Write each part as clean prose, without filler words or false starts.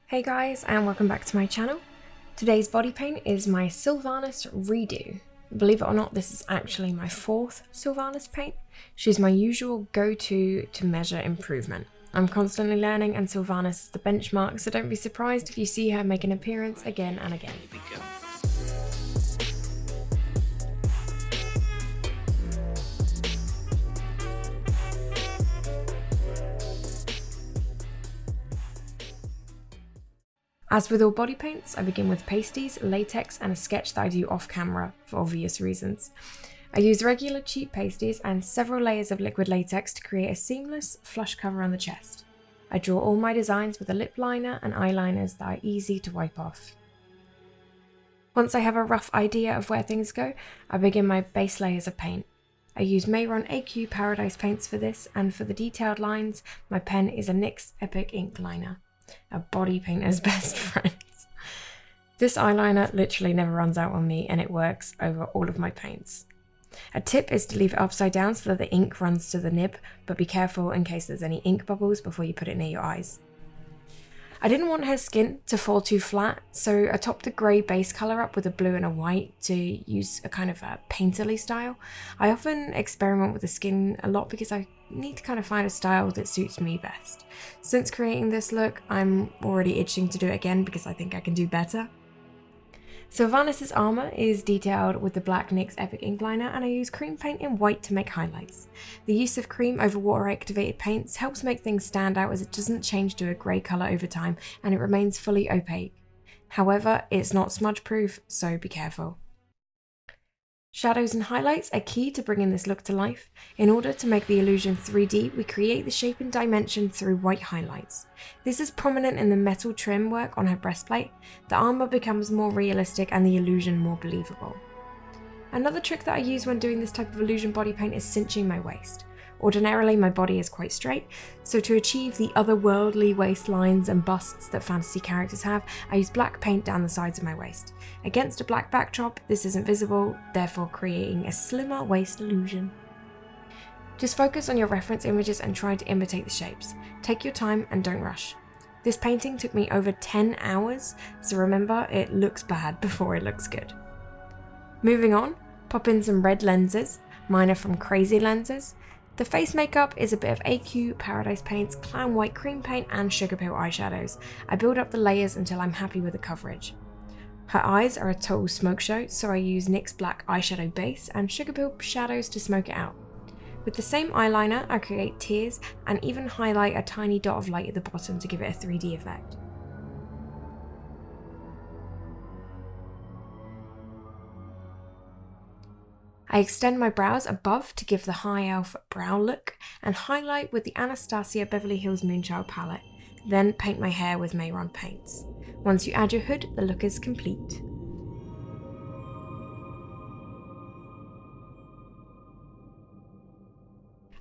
Hey guys, and welcome back to my channel. Today's body paint is my Sylvanas redo. Believe it or not, this is actually my fourth Sylvanas paint. She's my usual go-to to measure improvement. I'm constantly learning and Sylvanas is the benchmark, so don't be surprised if you see her make an appearance again and again. As with all body paints, I begin with pasties, latex and a sketch that I do off camera for obvious reasons. I use regular cheap pasties and several layers of liquid latex to create a seamless flush cover on the chest. I draw all my designs with a lip liner and eyeliners that are easy to wipe off. Once I have a rough idea of where things go, I begin my base layers of paint. I use Mayron AQ Paradise paints for this, and for the detailed lines, my pen is a NYX Epic ink liner. A body painter's best friend. This eyeliner literally never runs out on me and it works over all of my paints. A tip is to leave it upside down so that the ink runs to the nib, but be careful in case there's any ink bubbles before you put it near your eyes. I didn't want her skin to fall too flat, so I topped the grey base colour up with a blue and a white to use a kind of a painterly style. I often experiment with the skin a lot because I need to kind of find a style that suits me best. Since creating this look, I'm already itching to do it again because I think I can do better. Sylvanas' armour is detailed with the black NYX Epic ink liner, and I use cream paint in white to make highlights. The use of cream over water activated paints helps make things stand out as it doesn't change to a grey colour over time and it remains fully opaque. However, it's not smudge proof, so be careful. Shadows and highlights are key to bringing this look to life. In order to make the illusion 3D, we create the shape and dimension through white highlights. This is prominent in the metal trim work on her breastplate. The armour becomes more realistic and the illusion more believable. Another trick that I use when doing this type of illusion body paint is cinching my waist. Ordinarily, my body is quite straight, so to achieve the otherworldly waistlines and busts that fantasy characters have, I use black paint down the sides of my waist. Against a black backdrop, this isn't visible, therefore creating a slimmer waist illusion. Just focus on your reference images and try to imitate the shapes. Take your time and don't rush. This painting took me over 10 hours, so remember, it looks bad before it looks good. Moving on, pop in some red lenses. Mine are from Crazy Lenses. The face makeup is a bit of AQ Paradise paints, Clown White cream paint and Sugar Pill eyeshadows. I build up the layers until I'm happy with the coverage. Her eyes are a total smoke show, so I use NYX black eyeshadow base and Sugar Pill shadows to smoke it out. With the same eyeliner, I create tears and even highlight a tiny dot of light at the bottom to give it a 3D effect. I extend my brows above to give the high elf brow look and highlight with the Anastasia Beverly Hills Moonchild palette, then paint my hair with Mayron paints. Once you add your hood, the look is complete.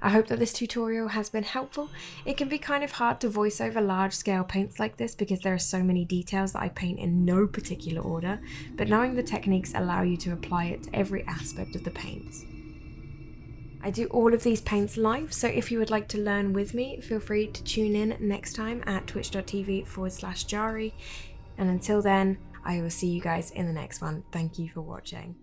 I hope that this tutorial has been helpful. It can be kind of hard to voice over large scale paints like this because there are so many details that I paint in no particular order, but knowing the techniques allow you to apply it to every aspect of the paints. I do all of these paints live, so if you would like to learn with me, feel free to tune in next time at twitch.tv/Djarii, and until then, I will see you guys in the next one. Thank you for watching.